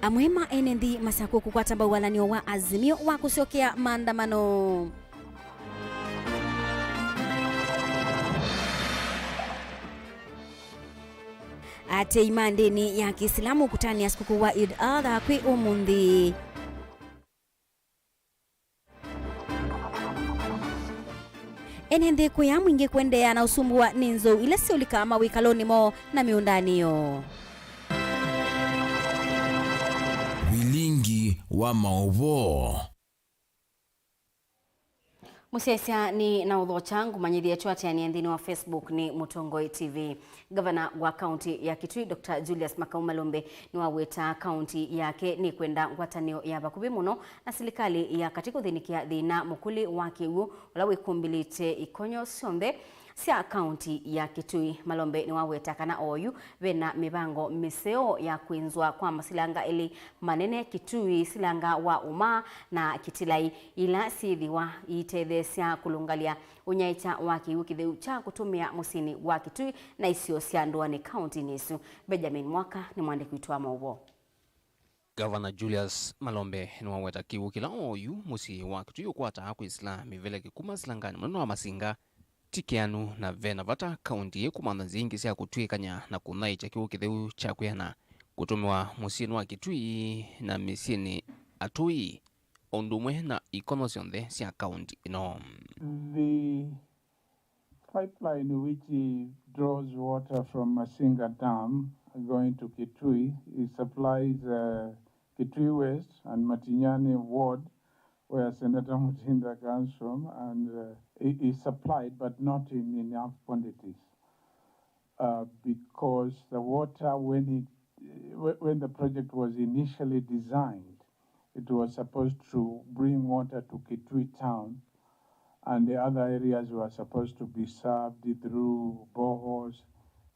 amwema enendi masako kukwata bawalanio wa azimio wa kusiokea maandamano. Ate imandeni ya Kiislamu kutani ya sikukuu wa Eid al-Adha kwi umundi. Enende kuya mwingi kuendea na usumbua ninzo ile siolika ama wikaloni mo na miundaniyo. Vilingi wa Mauvoo. Musiasia ni na udho changu manyidi ya chuate ya niendini wa Facebook ni Mutongoi TV. Gavana wa kaunti ya Kitui Dr. Julius Makau Malombe ni waweta kaunti yake ni kwenda ngwatanio ya bakubi muno na serikali ya katiko dhinikia dhina mukuli wake u ulawe kumbilite ikonyo sionde sia kaunti ya Kitui. Malombe ni waweta kana oyu wena mibango miseo ya kuinzwa kwa masilanga ili manene Kitui silanga wa uma na kitilai ila sithiwa itethesia kulungalia unyaita waki ukitheu cha kutumia musini wa Kitui na isio sia ndoani kaunti nisu. Benjamin Mwaka ni mwande kuitwa Mauvoo. Governor Julius Malombe ni waweta kiwu kila oyu musi wa Kitui ukwata kuisla miveleke kuma silangani mnano wa masinga tikianu na vena vata kaunti kumanda zingi sia kutwikanya na kunai cha kiwu kitheu cha kuyana kutumiwa musini wa Kitui na misini atui ondumwe na ikono sionde sia kaunti ino. The pipeline which draws water from Masinga Dam going to Kitui, it supplies Kitui West and Matinyani Ward, where Senator Mutinda comes from, and it is supplied but not in enough quantities because the water, when the project was initially designed, it was supposed to bring water to Kitui town, and the other areas were supposed to be served through boreholes,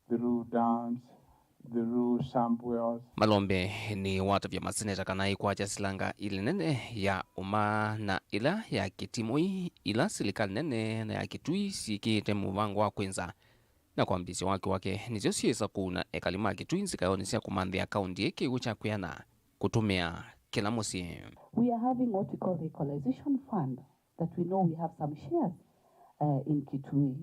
through dams, through sump wells. Malombe ni watu vya maseneta kanai kwa silanga ili nene ya uma na ila ya Kitimoi ila serikali nene na ya Kitui sikite muvango wa kwenza na kwa mdisi wake nizio siesa kuna ekalima Kitui nzikayoni siya kumandhi ya kaunti eke ucha kuyana kutumia kila musi. We are having what we call the equalization fund that we know we have some shares in Kitui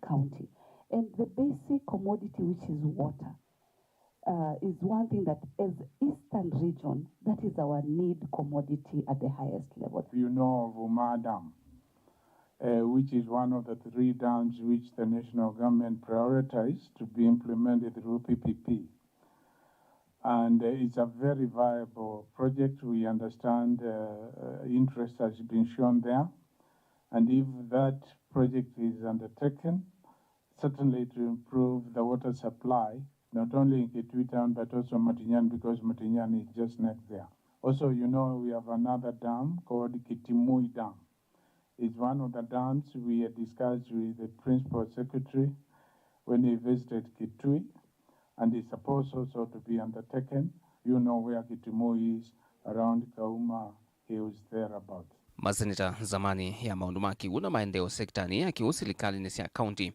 County. And the basic commodity, which is water, is one thing that as Eastern region, that is our need commodity at the highest level. You know of Umar Dam, which is one of the 3 dams which the national government prioritized to be implemented through PPP. And it's a very viable project. We understand interest has been shown there. And if that project is undertaken, certainly to improve the water supply, not only in Kitui town, but also Matinyan, because Matinyan is just next there. Also, you know, we have another dam called Kitimui Dam. It's one of the dams we had discussed with the Principal Secretary when he visited Kitui, and it's supposed also to be undertaken. You know where Kitimui is, around Kauma Hills, thereabouts. Maseneta zamani ya maundumaki una maendeo sektani ya kiusilikali nisi ya county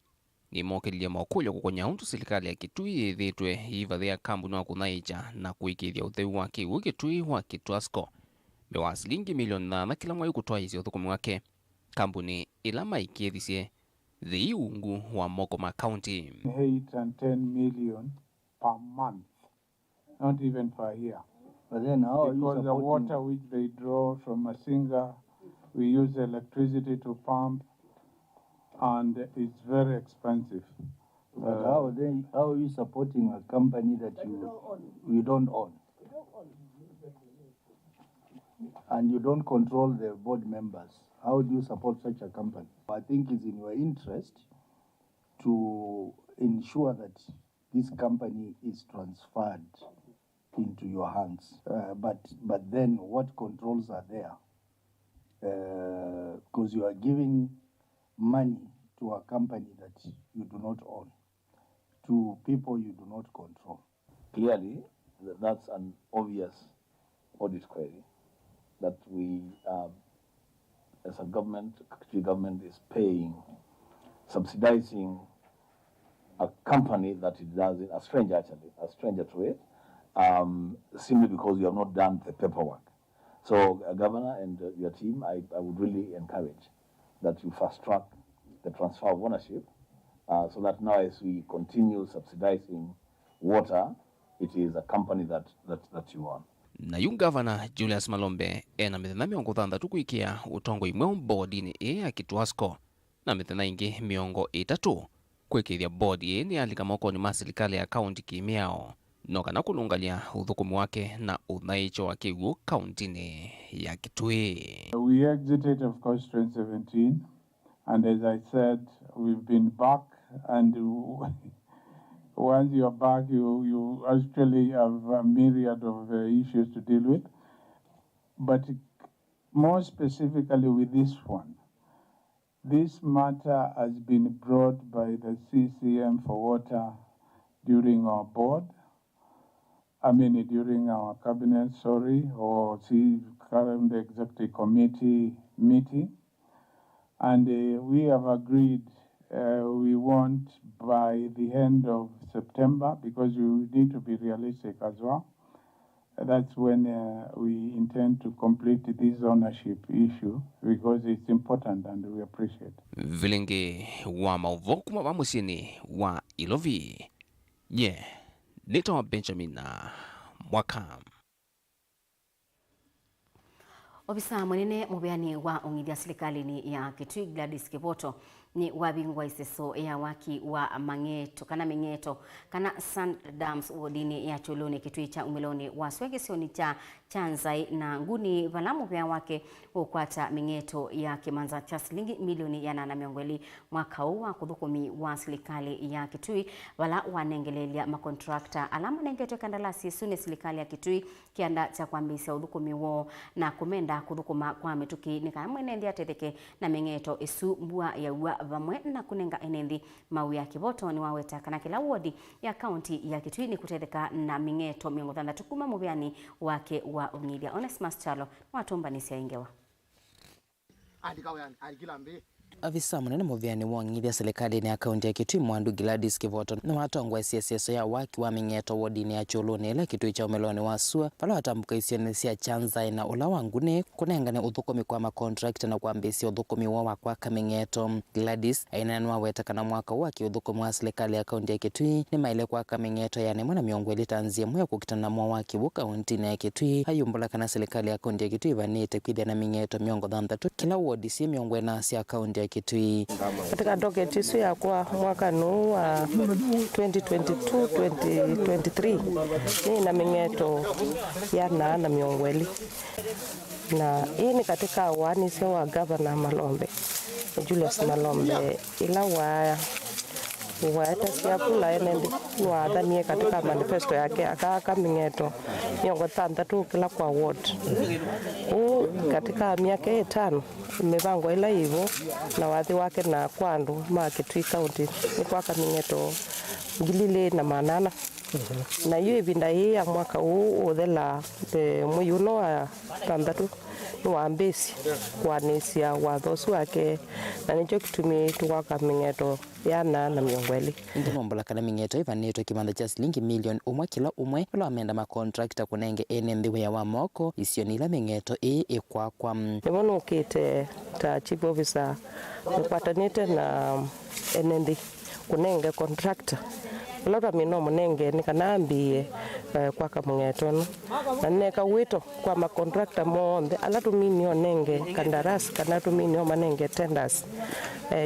ni mokelia maokulyo kukonya untu silikali ya Kitui dhitwe hiva dhea kambuni wa kunaicha na kuikithia utheu wa kiwu Kitui wa Kituasko mewa silingi milioni na kila mwayu kutoa hizi uthukumi wake kambuni ilama ikithisie the ungu wa Mokoma County. 8 and 10 million per month, not even per year. But then how because the water which they draw from Masinga, we use electricity to pump, and it's very expensive. But how are you supporting a company that you don't own? And you don't control the board members? How do you support such a company? I think it's in your interest to ensure that this company is transferred into your hands. But then what controls are there? Because you are giving money to a company that you do not own, to people you do not control. Clearly, that's an obvious audit query that we, as a government, the government is paying, subsidizing a company that it does it, a stranger to it, simply because you have not done the paperwork. So, Governor and your team, I would really encourage that you fast track the transfer of ownership so that now as we continue subsidizing water, it is a company that you own. Na yu Governor Julius Malombe ena mithenya miongo thanthatu kuikia utongo imwe board-ini ya Kituasco na mithenya ingi miongo itatu kwikithia board ni alika mokoni ma serikali ya county kimiao no kana kulungalia uthukumi wake na uthaicho wa kiwu county-ini ya Kitui. We exited, of course, 2017, and as I said, we've been back, and once you're back, you actually have a myriad of issues to deal with. But more specifically with this one, this matter has been brought by the CCM for water during our board, during our cabinet, or current executive committee meeting. And we have agreed we want by the end of September, because we need to be realistic as well. That's when we intend to complete this ownership issue, because it's important and we appreciate. Vilingi wa Mauvoo kuma wa musini wa Ilovi. Nito Benjamin na Mwaka. Obisa munene mubeani wa ongithia serikali ya Kitui Gladys Kiboto ni wabingwa iseso ya waki wa Mengeto kana Sand Dams wodini ya Choloni Kitui cha Umiloni wa Swegesioni cha Chanzai na nguni valamu vya wake ukwata Mengeto ya kimanza cha shilingi milioni ya 800 mwaka huu wa kuthukumi wa serikali ya Kitui wala wanengelelia makontrakta alama nengeto kandalasi sune serikali ya Kitui kianda cha kwambisa uthukumi wo na kumenda kuthukuma kwa mituki nikamwenendi atetheke na Mengeto isu mbua ya ua vamwe na kunenga enendi mau ya Kiboto ni waweta kana kila wodi ya kaunti ya Kitui ni kutetheka na Mengeto miongo thandatu kuma mubeani wake wa Ongithia Onesmus Chalo watomba nisia ingewa. Afisa munene muveani wa Ongithia serikali ya kaunti ya Kitui Mwandu Gladys Kiboto na watongwa SSS ya waki wa Mengeto wodini ya Choloni ile Kitui cha Umeloni wa Sua pala watambuka isiani sia Chanzai na ula wangune kunengane uthukumi kwa makontrakta na kuambisi uthukumi wa kwa Mengeto. Gladys ainanwa weta kana mwaka waki uthukumi wa serikali ya kaunti ya Kitui ni maile kwa Mengeto yani mwana miongo tanzia mwe kukitana mwa waki wa kaunti ya Kitui hayumbula kana serikali ya kaunti ya Kitui vanite kwithia na Mengeto miongo thanthatu kila wodi si miongo na sia kaunti ya Kitui. Katika docket isu ya kwa mwaka nuu wa 2022-2023 ni na Mengeto ya na miongweli. Na hii ni katika wanisi wa Governor Malombe, Julius Malombe, ila waeta kula enendi wadhanie katika manifesto yake akaka Mengeto miongo thanthatu kila kwa ward. Katika miaka 5 imepangwa ila hivyo na wadhi wake na kwandu ma Kitui County ni kwa Mengeto 2,800 na hiyo ibinda hii ya mwaka huu uthela muyuno wa thanthatu ni wambesi kwa nesia wathosu wake na nicho kitumi tuwaka Mengeto yana na miongweli. Ndimombola kana Mengeto ivanetwe kimanda cha shilingi milioni umwe kila umwe ula amenda makontrakta kunenge enendi ya wa moko isionila Mengeto kwa Nivono kite ta chief officer upatanite na enendi kunenge kontrakta Lora mino munenge nikanambie kwa Mengeto na neka wito kwa makontrakta monde alatu minio nenge kandarasi kanatu minio manenge tenders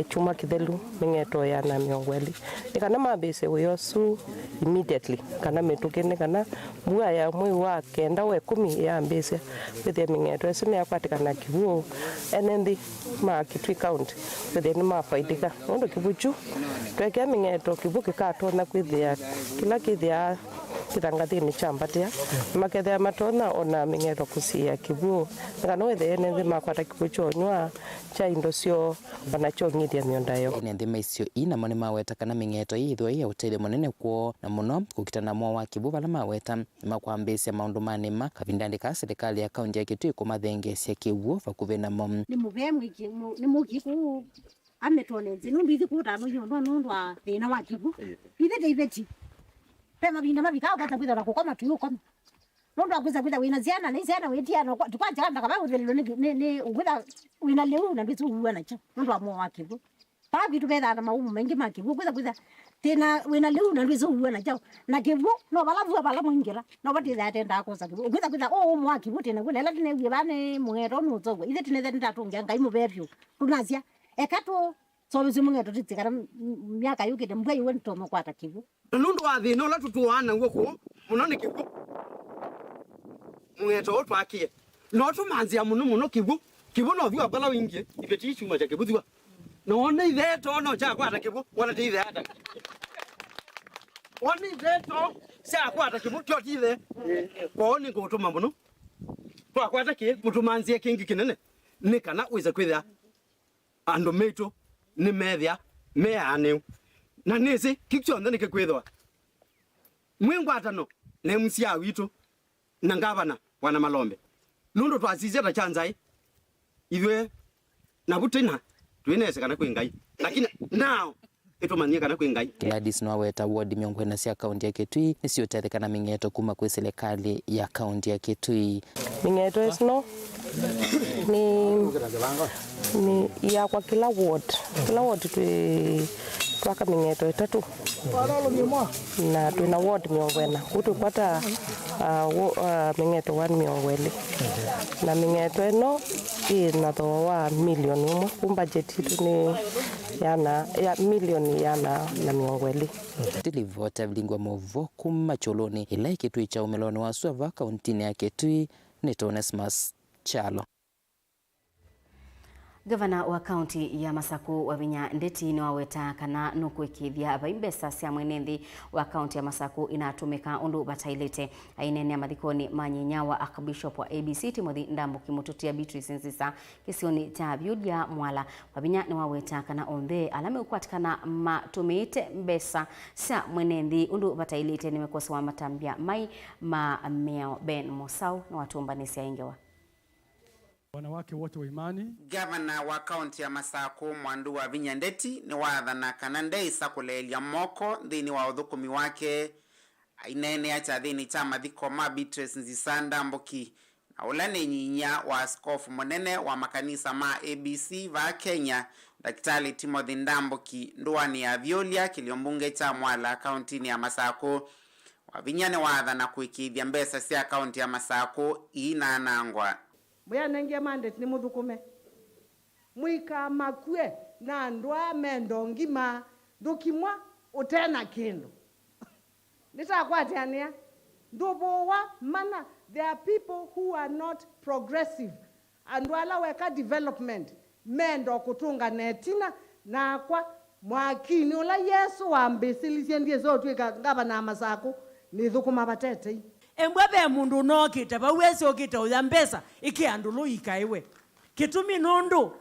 chuma kidelu Mengeto ya na miongweli nikana mabese weyosu immediately kana metukene kana mua ya mwe wa kenda we 10 ya mbese with Mengeto sine yakwatika na kivuo enendi ma Kitui County with ni mafaidika ndo kibuchu tweke Mengeto kibuke katona kwithia kila kithia kitangathini chambatia makethea matona ona Mengeto kusia kivuo kana wethe enendi makwata kibuchu nywa cha indo sio wanachongithia miondayo enendi maisio ina mone maweta kana Mengeto ithwa ya utele monene kwa na muno kukitana mwa wa kibu bala maweta makwambisia maundu manema kavindandi ka serikali ya kaunti ya Kitui kumathengesia kivuo vakuvena mom ni muvemwiki ni mugiku ametonenzi nundu ithi kutano yondo nundu wa thina wa kivu ithe daiveti pema binda mabikao kata kwitha nakukoma tuyuko nondo akuza kwitha wina ziana na ziana wetiana tukwaje kanda kama uthelo ni kwitha wina leu na bitu uwana cha nondo amo wake go pa bitu betha na maumu mengi make go kwitha tena wina leu na bitu uwana cha na kivu no bala mwingira no bati za tenda akosa kivu kwitha umu wake go tena kulela tene wibane mwero no tsogo ithe tene tenda tunga ngai mu bebyo tunazia ekato so bizimunga tutitsikara myaka yukite mbwa iwe ntomo kwata kivu nundu wa thina la tutuana ngoko munone kivu mweto twakie no tumanzia muno kivu no thiwa bala wingi ibeti chuma cha kivu thiwa no ne itheto no cha kwata kivu wala ti itheta woni itheto cha kwata kivu tyo ti ithe ko ni gutuma muno twakwata ki mutumanzie kingi kinene ni kana wiza kwitha ando meto ni methia meane na nisi kikchonde ni kikwithwa mwingwatano ne msia witu na ngavana wana Malombe nundo twasizia ta chanzai ithwe na butina twinese kana kwingai lakini now itumanyika kana kwingai. Gladys Nwaweta ward miongoni cia kaunti ya Kitui nisiotereka ming'eto kuma kwa serikali ya kaunti ya Kitui. Ming'eto isno ni ya kwa kila ward twaka ming'eto itatu na twina ward miongwena utupata ming'eto 1 miongweli na ming'eto ino ina thoa milioni umwe kumba budget ni ya milioni yana na miongweli. Tilivota Vilingi Mauvoo kuma Choloni ila Kitui cha umeloni wa Suva kaunti ya Kitui ni Tonesmas Chalo. Gavana wa kaunti ya Masaku Wavinya Ndeti ni waweta kana nukwikithia abaimbesa cia mwenethi wa kaunti ya Masaku inatumika undu batailite ainene ya mathikoni manyinya wa Archbishop wa ABC Timothy Ndambuki mututia Beatrice Nsisa kisioni cha Byudia Mwala. Wavinya ni waweta kana onthe alame ukwatikana matumite mbesa cia mwenethi undu batailite nimekosa wa matambia mai Meo Ben Musau na watumbanisi ingewa wanawake wote wa imani. Gavana wa kaunti ya Masaku Mwandu wa Wavinya Ndeti ni wathana kana ndeisa kulelia moko thini wa uthukumi wake ainene acha thini cha mathiko ma Beatrice Nsisa Ndambuki na ulane nyinya wa askofu munene wa makanisa ma ABC va Kenya Daktari Timothy Ndambuki nduani ya Violia kiliombunge cha Mwala kaunti ya Masaku. Wavinya ni wathana kuikithia mbesa cia kaunti ya Masaku ina nangwa Mwana nengia mandate ni muthukume mwika makwe na ndwa mendo ngima ndukimwa utena kindu nitakwatiania ndubowa mana there are people who are not progressive and wala weka development mendo kutunga netina na kwa mwakini ula Yesu wambisilisie ndiye zotu gavana Masaku ni thukuma batete embwebe mundu no kita bawese okita uyambesa ikiandulu ikaiwe kitumi nundu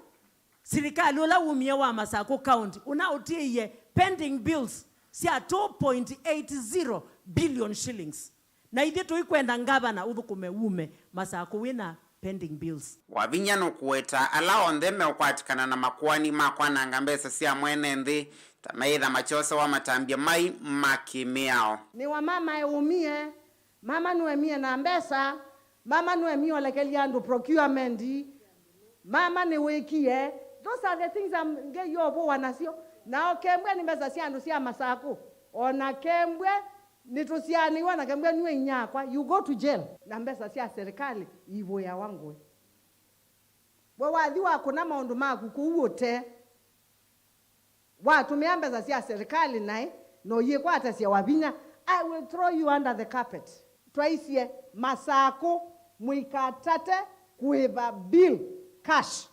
serikali ola umia wa Masaku county unautie pending bills sia 2.80 billion shillings na ide toikwenda ngavana uthukume ume Masaku wina pending bills. Wavinya no kueta ala ondeme ukwatikana na makwani makwana ngambesa sia mwene nthi tamaitha machosa wa matambia mai makimiao ni wa mama eumie mama nuemie na mbesa mama nuemie olekelia andu procurement mama ni wikie those are the things I'm get you obo wanasio na kembwe ni mbesa cia andu cia Masaku ona kembwe nitusiani wana kembwe niwe nyakwa you go to jail na mbesa cia serikali ivo ya wangwe we wathi wako na maundu maku kuuote watumia mbesa cia serikali nae no yikwata cia Wavinya I will throw you under the carpet. Twaisie Masaku mwikatate kuiba bill cash.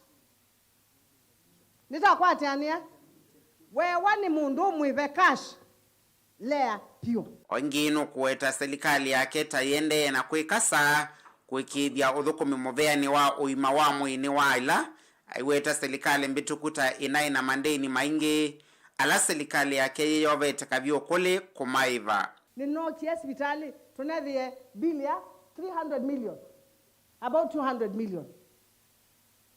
Nitakwatiania wewe ni mundu mwibe cash lea pio. Ongino kueta serikali yake tayende na kwikasa kwikithia uthukumi muveani wa uima wa mwini wa ila aiweta serikali mbitukuta inaina mandeni maingi ala serikali yake yoveta kavyo kule kumaiva ni noti hospitali tunethie bill ya 300 million about 200 million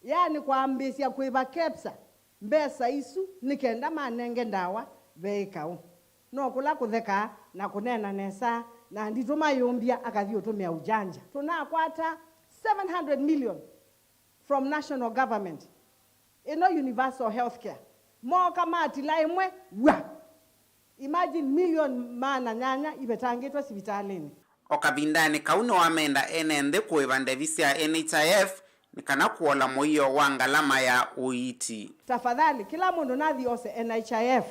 yani kuambisia kuiva kepsa mbesa isu nikenda manenge ndawa veikau no kula kutheka na kunena nesa na ndituma yombia akathio tumia ujanja. Tunakwata 700 million from national government. Ino universal healthcare. Mo kama atila imwe wa. Imagine million mana nyanya ibetangitwa sibitalini. Okabindani kauno wamenda enende kuivande visia NHIF nikana kuola moyo wangalama ya uiti. Tafadhali kila mundu nathi ose NHIF.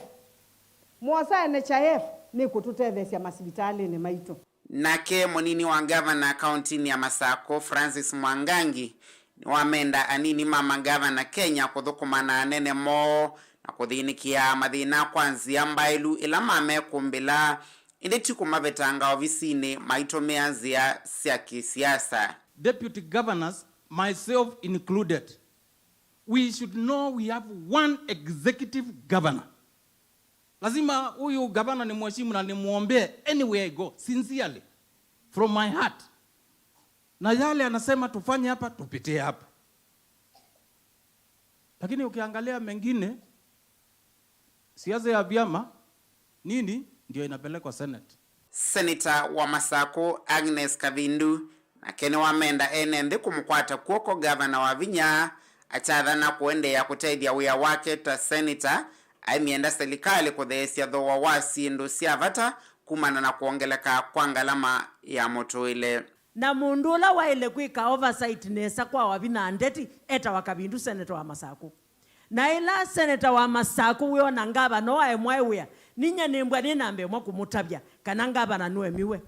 Mwosa NHIF ni kututethesia masibitalini maito. Nake monini wa gavana kaunti ya Masako Francis Mwangangi ni wamenda anini mama gavana Kenya kuthukumana nene mo na kuthinikia mathina kwanzia mbailu ila mame kumbila indi tikumabetanga ofisini maito meanzia sia kisiasa. Deputy governors, myself included, we should know we have one executive governor. Lazima huyu governor ni mheshimu na nimuombe anywhere I go sincerely from my heart. Na yale anasema tufanye hapa tupitie hapa. Lakini ukiangalia mengine siasa ya vyama nini ndio inapelekwa Senate. Senator wa Masako Agnes Kavindu na kene wamenda enende kumkwata kuoko governor wa Vinya achadhana kuendea kutaidia wia wake ta senator aimienda serikali kuthesia dho wawasi ndo siavata kumana na kuongeleka kwa ngalama ya moto ile. Na mundula wa ile kwika oversight nesa kwa wabina andeti eta Wakavindu senator wa Masako. Na ila senator wa Masako weo nangaba noa emwewea ninya nimbwa ninambe mwa kumutabya kana ngaba na nuwe miwe.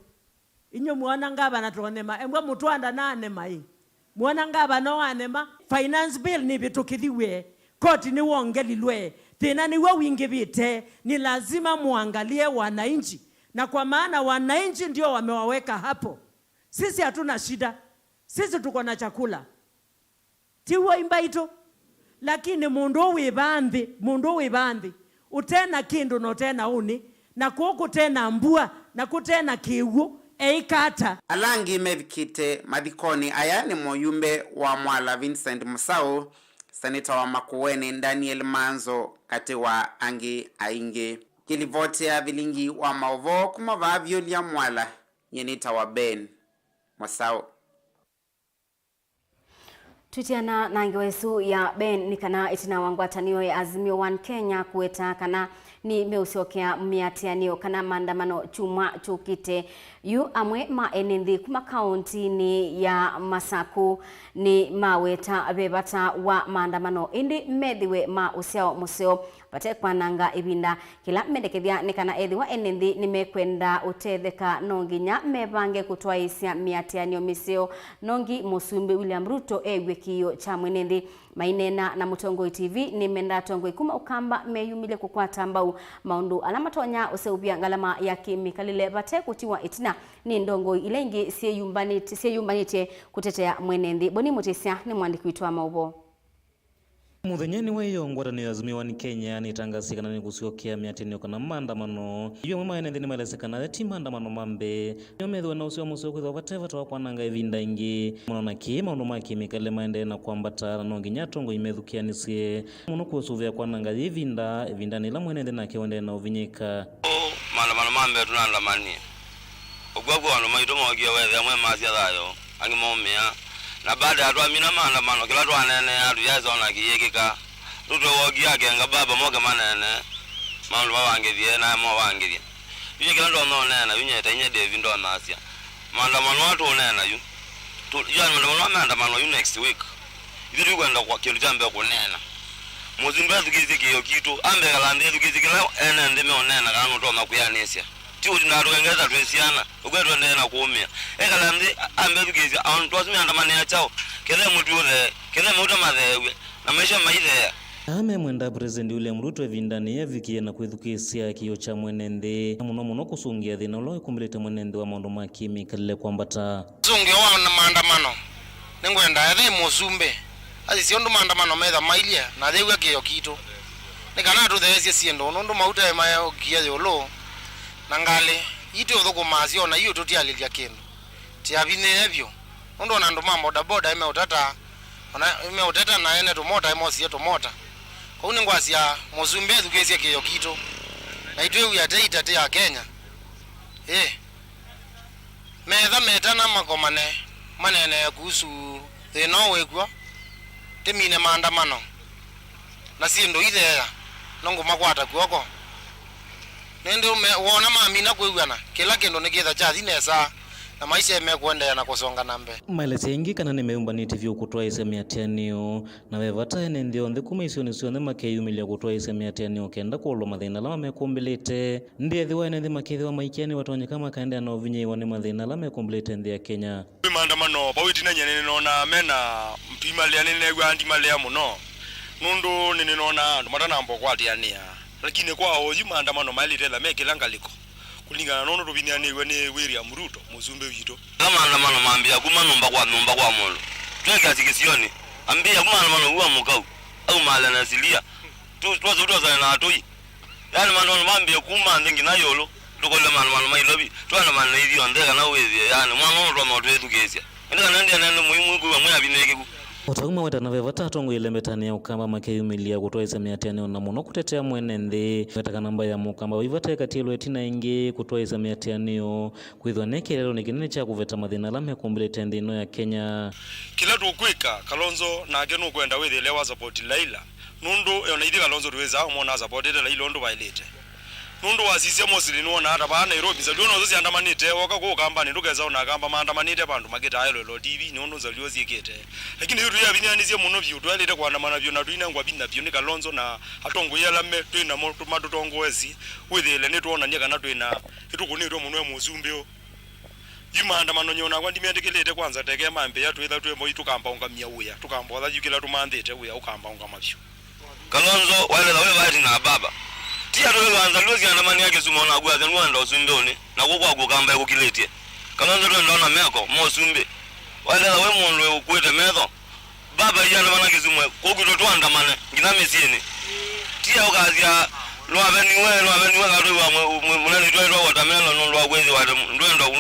Inyo muona ngaba na tuonema embwa mutuanda na anema hii. Muona ngaba no anema finance bill ni bitukithiwe koti ni wongelilwe tena ni wingi bite ni lazima muangalie wananchi na kwa maana wananchi ndio wamewaweka hapo. Sisi hatuna shida. Sisi tuko na chakula. Tiwa imbaito lakini mundu wibandhi utena kindu no tena uni na kuku tena mbua na kutena kiwu eikata. Alangi mevikite madhikoni aya ni moyumbe wa Mwala Vincent Musau, senator wa Makueni Daniel Manzo kati wa Angi Ainge. Kilivotea Vilingi wa Mauvoo kumava vyolia Mwala yenita wa Ben Musau. Tutiana nangi wesu ya Ben nikana itina wangwatanio ya Azimio One Kenya kueta kana ni meusiokea miatianio kana maandamano chuma chukite yu amwe enindi kuma kaunti ni ya Masako ni maweta bebata wa maandamano indi medhiwe usiao museo pate kwa nanga ibinda kila medekethia nikana edhiwa enindi nimekwenda utetheka nonginya mebange kutwaisia miatianio miseo nongi Musumbi William Ruto egwekiyo cha mwenendi mainena na Mutongoi TV ni menda tongoi kuma ukamba meyumile kukwata mbau maundu alamatonya useubia ngalama ya kimikalile bate kutiwa itina ni ndongoi ilengi siyumbanite kutetea mwenendi. Boni Mutisia ni mwandiki wetu wa Mauvoo. Muthenyeni weyo ngwatanio ya Azimio One Kenya nitangasikana ni kusiokea miatenio kana maandamano iyo mama enende ni malesekana ti maandamano mambe yomethwe na usio musio kwitwa bateva twa kwananga ivinda ingi mwana ki maundu makimikale maende na kwambata no nginya tongo imethukianisie muno kusuvia kwananga ivinda ni la mwenende na kiwende na uvinyika maandamano mambe tunaandamani ogwagwa no maito mogia wethe mwe masia thayo angimomia na baada ya tuamina maandamano kila twanene atuyaza ona kiyekika tuto wogia kenga baba moga manene maundu bawangithie na mo wangithie yeye kila ndo nona yunyeta nyede vindo nasia maandamano watu onena yu tu ya maandamano yu next week ithu kwenda kwa kindu jambe kunena muzimbe tukiziki kitu ambe kala ndi tukiziki la ene ndime onena kana ndo makuyanisia tiuri ndaro ngeza twesiana ukwetu ndena kuumia ekala ndi ambe tukizi on twasimi andamani ya chao kele mutuure kele muta mathewe na maisha maithe ame mwenda president William Ruto evindani yevikie na kwithukisia kiyo cha mwenende muno kusungia thina ulo ikumbilite mwenende wa maundu makimikale kwambata sungia wa na maandamano ningwenda ethe Musumbi asi siondu maandamano metha mailia na thewe kiyo kitu nikana tuthesie siendo nundu mauta mayo kia yolo nangale ite uthukuma na hiyo tutialilia kindu tiabine evyo ndo na ndo mambo boda imeuteta na ene tumota emosi tumota kwa uni ngwasia Musumbi thukesie kiyo kitu na itwe ya teita ya Kenya metha metana makomane manene kuhusu thina wegwa timine maandamano na sindu ithega nongo makwata kuoko nende wona mamina kuigana kila kindu nikitha chathi nesa na maisha mekwendea na kusonga nambe maelezi ingi kana nimeumbanite vyo kutoa isemiatianio na vevata ene ndio nthe kuma isioni cionthe makeyumilia kutoa isemiatianio kenda kuolwa mathina la mekumbilite ndi ethiwa ene nthi makethiwa maikiani watonyeka makaendea na uvinyeiwa ni mathina la mekumbilite nthi ya Kenya maandamano bawiti nyene nona mena mpimalia nene gwandi malia muno nundu nene nona matana mbokwatiania lakini kwa oyu maandamano mailitela mekilangaliko kulingana nono rubiniani wene William Ruto muzumbe wito kama maandamano maambia kuma numba kwa molo tweka sikisioni ambia kuma maandamano huwa mukau au mala na silia tuzo na atoi yani maandamano maambia kuma ndengi na yolo tukole maandamano mailobi twana maana hivi ondeka na wewe yani mwana ndo motwetu kesia ndika nandi nani muhimu kwa mwana bineke Otaguma wetana vevata tongwile metania ukamba makeyumilia kutoa isemiatianio na muno kutetea mwene nthi wetaka namba ya mukamba wivata ekatilwe etina ingi kutoa isemiatianio kwithwa nekilelo ni kinene cha kuveta mathina la mekumbilite nthi ino ya Kenya kila tukwika Kalonzo na agenu kwenda withile wa support Laila nundu yona ithi Kalonzo tuweza mona support Laila ndo bailete nundu wasisia mosili wona hata ba Nairobi zalio nozo ziandamanite woka ko kambani ndugeza ona kamba maandamanite bandu mageta ayo lo TV nundu zalio ziekete lakini yuru ya binyanizie muno byu twalete kuandamana byo na twina ngwa binna byo ni Kalonzo na atongo yala me twina mo matutongo ezi withile ni tuona nya kana twina itukunirwe muno muzumbe maandamano nyona kwa ndimendekilete kwanza teke mambe ya twitha twemo itukamba unga mia uya tukamba tha yukila tumandite uya ukamba unga mabyo Kalonzo wale la wewe na baba tia to lwanza lozi andamani yake sumona agwa zenwanda usumbone na kokwa kukamba yakukilete Kalonzo ndo ndona meko mo sumbe wale la wewe monwe ukwete metho baba yana mana kizumwe kokito twandamane ngina mesini tia ukazia lwabeni we gato wa munani twendo watamelo ndo agwezi wa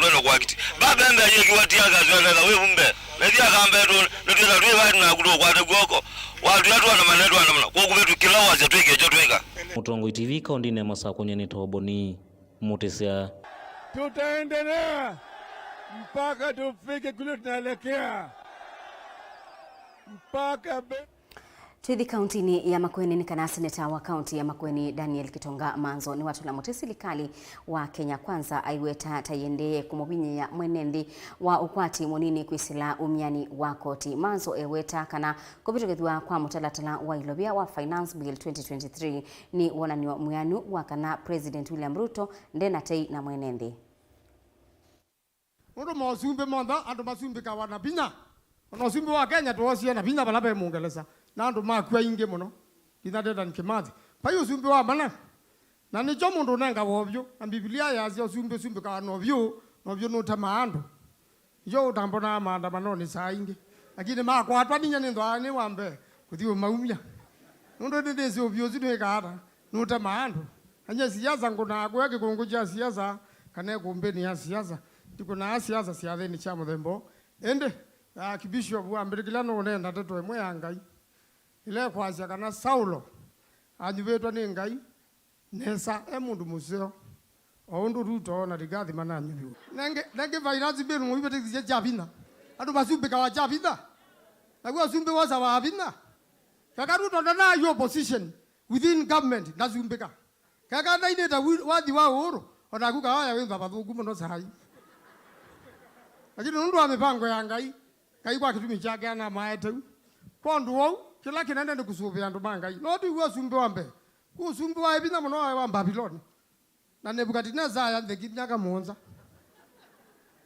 ndo kwa kiti baba embe yekiwatia kazwenda la wewe mbe media kambe to ndo tweba na kuto kwa tegoko watu watu na maneto na kwa kubetu kila wazi tweke cho tweka Mutongo TV kaundine masako nyeni toboni mutisia tutaendelea mpaka tufike kule tunaelekea mpaka Tuithi kauntini ya Makueni ni kana seneta wa kaunti ya Makueni Daniel Kitonga Manzo ni watu la mutesilikali wa Kenya Kwanza aiweta tayende kumubinye ya mwenendi wa ukwati munini kwisila umiani wa koti Manzo eweta kana kubitogethwa kwa mutalatala wa ilobia wa Finance Bill 2023 ni wonaniwa muyanu wa kana President William Ruto ndena tei na mwenendi Ondo mosumbe monda ando masumbe kawana binya onosumbe wa Kenya tuosie na binya balabe mungeleza nando makwa inge muno kinadeda nkimathi payo sumbe wa mana na ni jomo ndo nanga wobyo na Biblia yazio sumbe ka novyo no tamando yo tambona maandamano ni sainge lakini makwa atwaninya ni ndwani wambe kuthiwe maumya ndo ndezi obyo zino ikara no tamando anya siasa ngona kwake kunguja siasa kana kumbeni ya siasa tiko na siasa siathe ni chamo thembo ende kibishop wa mbirikilano nenda teto emwe yangai ile kwazia kana Saulo anyuvetwa ni ngai nesa emundu museo oundu Ruto na rigathi mananyu nenge Finance Bill mwibete kizia javina adu basumbe kawa javina na kwa sumbe waza wa javina kaka Ruto na your position within government na zumbeka kaka na ine da wadi wa oro ona kuka haya wemba bathugu muno sai lakini nundu amepango ya ngai kai kwa kitumi chake ana maete pondu wao kila kinende ni kusubia ndo manga no tu wa sumbe wambe ku sumbe wa ebina muno wa Babylon na Nebukadnezar ya ndeki nyaka monza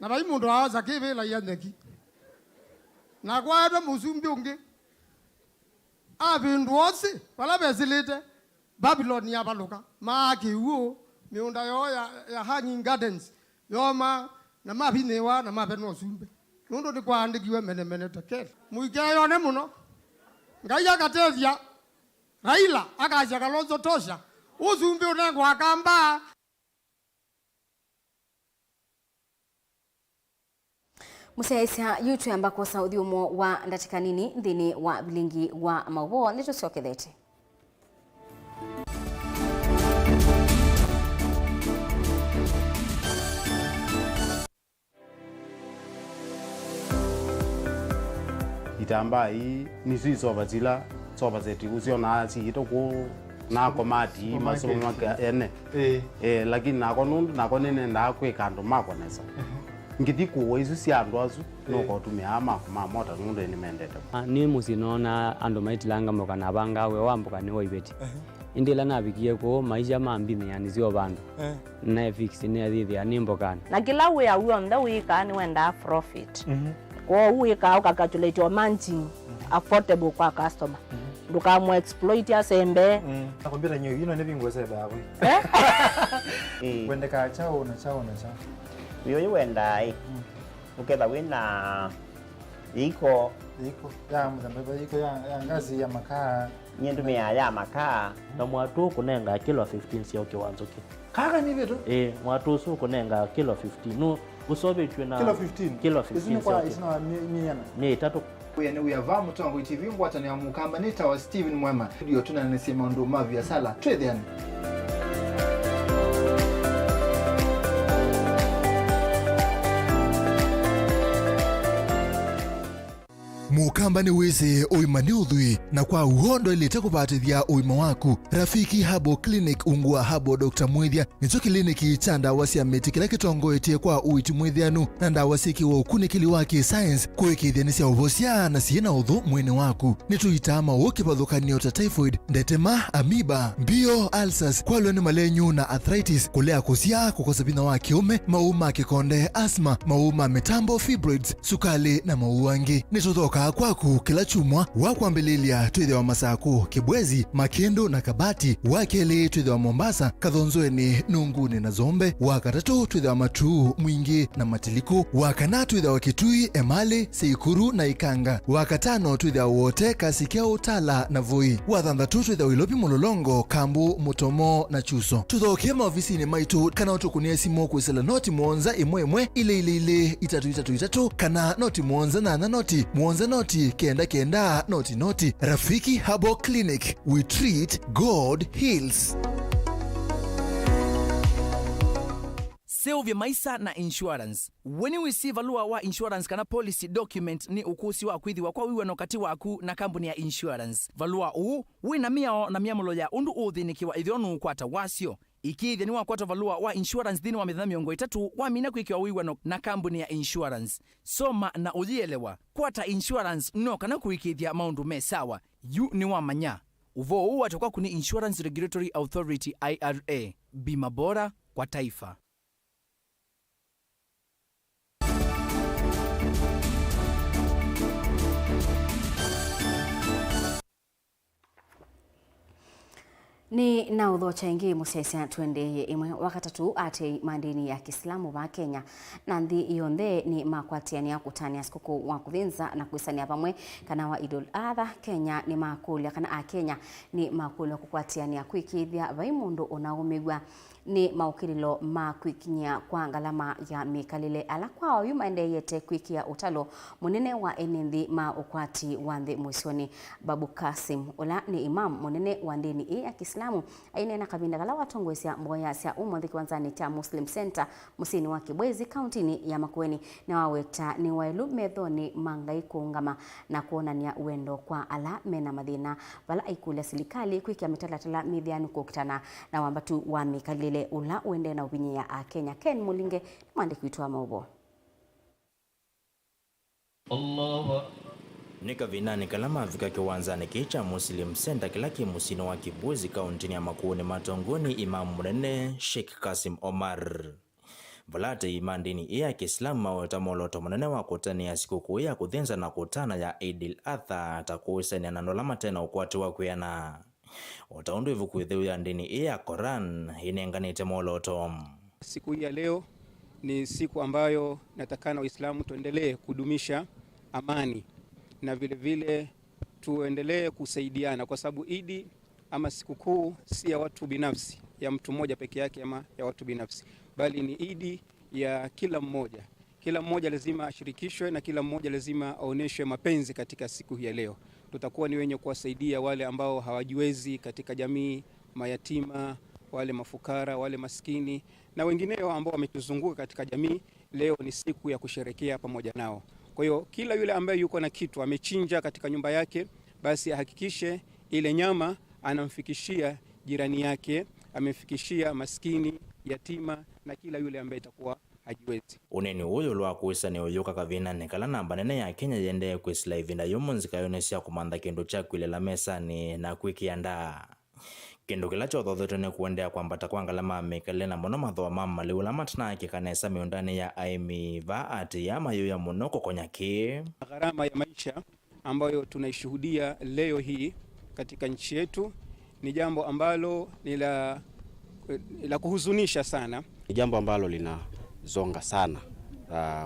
na bai mundu aza kivela ya ndeki na kwa ndo musumbe unge abindu wose wala bezilite Babylon ya baluka maaki uo miunda yo ya hanging gardens yoma na mabinewa na mabeno sumbe nundo ni kwa andikiwe mene tekele muikeyo ne muno ngai akatethia Raila akaja Kalonzo tosha usumbe unengo akamba Musaisa YouTube ambako Saudi umo wa ndatikanini ndini wa Vilingi wa Mauvoo nito siokethete itamba hii nisi soba zila soba zeti usio na si ito na komati masomo maka ene lakini nako nundu nako nene ndakwe kando mako nesa ngiti kuwa isu si andu asu noko tumia ama mota nundu ni mendete ni musinona ando maitilanga moka na banga we wambuka ni waibeti indila nabikie ko maisha mambime yani sio bandu na fix ni adhithi animbokana na kila we ya uonda wika ni wenda profit kwa wika ukakatulate managing affordable kwa customer dukamu exploit ya sembe nakwambia nyo yino ne bingwese bawe wende ka chao na chao yo wenda uketha wina iko ya mzambe iko ya ngazi ya makaa nyendu ya makaa na mwatu kunenga kilo 15 sio kiwanzo ki kaka ni vitu mwatu su kunenga kilo 15 no usobe tuna kilo 15 kwa isina ni tatu yani uyava Mutongo TV ngwatani ya mukamba nita wa Steven Mwema ndio tunanasema ndo mavi ya sala trade yani Mukamba ni weze oima ni udhui na kwa uhondo ilete kubatithia oima waku Rafiki Habo Clinic ungua Habo Dr. Mwithia nicho kliniki cha ndawa cia miti kila kitongoetie kwa uiti mwithianu na ndawa siki wa ukunikili wake science kuikithia ni cia uvosia na ciena uthu mwene waku nituitama ukipathukanio ta typhoid ndetema amoeba bio ulcers kwalwa ni malenyu na arthritis kulea kusia kukosa bina wa kiume mauma kikonde asthma mauma mitambo fibroids sukali na mauangi nituthoka kwaku kila chumwa wakwambililia twithe wa Masaku Kibwezi Makendo na Kabati wakeli twithe wa Mombasa Kathonzoeni Nunguni na Zombe wakatatu twithe wa Matu Mwingi na Matiliku wakana twithe wa Kitui Emali Seikuru na Ikanga wakatano twithe wa wote Kasikia Utala na Voi wathanthatu twithe wa Ilopi Mulolongo Kambu Mutomo na Chuso tuthokie maofisini maitu kana utukunia simu kwisela noti mwonza imwe ile itatu kana noti mwonza na noti mwonza noti kenda noti Rafiki Habo Clinic, we treat, God heals. Sylvia Maisa na insurance. When you receive valua wa insurance kana policy document ni ukusi wa kwithiwa kwa wiwa nokati waku na kampuni ya insurance. Valua uu, wina miao na miamulo ya undu uthinikiwa ithionu kwata wasio. Ikithia ni wakwata valua wa insurance dhini wa mithana miongo itatu wa mina kwikiwa wiwa na kampuni ya insurance. Soma na uthielewa. Kwata insurance no kana kuikithia maundu me sawa. Yu ni wa manya. Uvo uu atakuwa kuni Insurance Regulatory Authority IRA. Bima bora kwa taifa. Ni na udhocha ingi musiaisia tuendeye imwe wakatatu ate mandini ya Kiislamu wa Kenya na nthi yonthe ni makwatiania kutania sikuku wa kuthinza na kuisania pamwe kana wa Idul Adha. Kenya ni makulia kana a Kenya ni makulia kukwatiania kwikithia vai mundu unaumigwa ni maukililo makwikinya kwa ngalama ya mikalile ala kwao yu maendeyete kwikia utalo munene wa eninthi ma ukwati wa nthi mwisioni. Babu Kasim ula ni imam munene wa ndini ya Kiislamu ainena kabinda kala watongwesya mboya sya umwanthi kiwanzani cha Muslim Center musini wa Kibwezi kauntini ya Makueni na waweta ni wailu methoni mangai kuungama na kuonania uendo kwa ala mena mathina vala ikulia silikali kwikia mitalatala mithianu kukitana na wambatu wa mikalile ula uende na ubinyi ya Kenya. Ken Mulinge mwandiki wetu wa Mauvoo. Nika vinani kalama vika kiwanzani kicha Muslim Center kilaki musino wa Kibwezi kauntini ya Makueni matongoni imamu munene Sheikh Kasim Omar. Valate imandini iya Kiislamu mawetamoloto munene wa kutani ya sikukuu ya kuthinza na kutana ya Idul Adha takuisani anandolama tena ukwati wa kuyana. Utaundu hivu kuithiu ya ndini iya Quran inenganite moloto. Siku hii ya leo ni siku ambayo natakana Waislamu tuendelee kudumisha amani na vile vile tuendelee kusaidiana kwa sababu Idi ama sikukuu si ya watu binafsi, ya mtu mmoja peke yake ama ya watu binafsi, bali ni Idi ya kila mmoja. Kila mmoja lazima ashirikishwe na kila mmoja lazima aoneshwe mapenzi katika siku hii ya leo. Tutakuwa ni wenye kuwasaidia wale ambao hawajiwezi katika jamii, mayatima, wale mafukara, wale maskini na wengineo ambao wametuzunguka katika jamii. Leo ni siku ya kusherekea pamoja nao. Kwa hiyo kila yule ambaye yuko na kitu amechinja katika nyumba yake, basi ahakikishe ile nyama anamfikishia jirani yake, amefikishia maskini, yatima na kila yule ambaye itakuwa hajiwezi. Uneni uyu lwa kuisa ni uyuka kavina nikala namba nene ya Kenya yende kwisila ivinda yumunzika yonesia kumanda kindu chakwilela mesani na kwikianda. Kindu kila chotho ni kuendea kwambata kwangala mamekele na mono mathoa mama liula matana kikanesa miundani ya aimi vaati ya mayo ya monoko konyaki. Gharama ya maisha ambayo tunaishuhudia leo hii katika nchi yetu ni jambo ambalo ni la kuhuzunisha sana. Ni jambo ambalo linazonga sana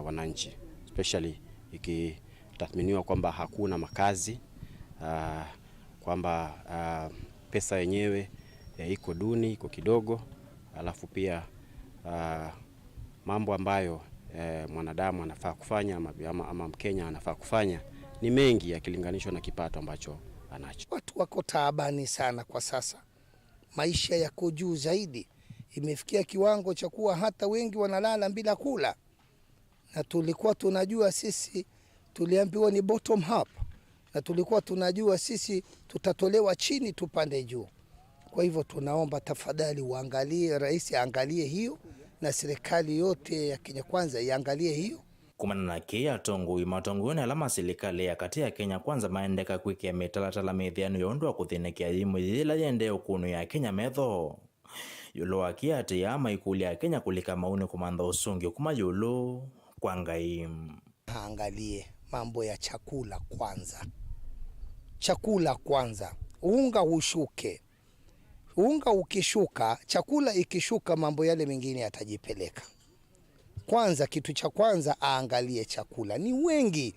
wananchi, especially ikitathminiwa kwamba hakuna makazi, kwamba pesa yenyewe iko duni, iko kidogo, alafu pia mambo ambayo mwanadamu anafaa kufanya ama Mkenya anafaa kufanya ni mengi yakilinganishwa na kipato ambacho anacho. Watu wako taabani sana kwa sasa. Maisha yako juu zaidi. Imefikia kiwango cha kuwa hata wengi wanalala bila kula. Na tulikuwa tunajua sisi tuliambiwa ni bottom up. Na tulikuwa tunajua sisi tutatolewa chini tupande juu. Kwa hivyo tunaomba tafadhali uangalie, rais aangalie hiyo na serikali yote ya Kenya Kwanza iangalie hiyo. Kumana na kia tongu imatongoni alama serikali ya kati ya Kenya Kwanza maendeka kwiki ya mitalatala mithiano yondu wa kuthinekia yimu yila yende ukunu ya Kenya metho. Yulo wa kia ati ya maikuli ya Kenya kulika mauni kumanda usungi kuma yulo kwa ngai. Angalie mambo ya chakula kwanza. Chakula kwanza. Unga ushuke. Unga ukishuka, chakula ikishuka, mambo yale mengine yatajipeleka. Kwanza, kitu cha kwanza aangalie chakula. Ni wengi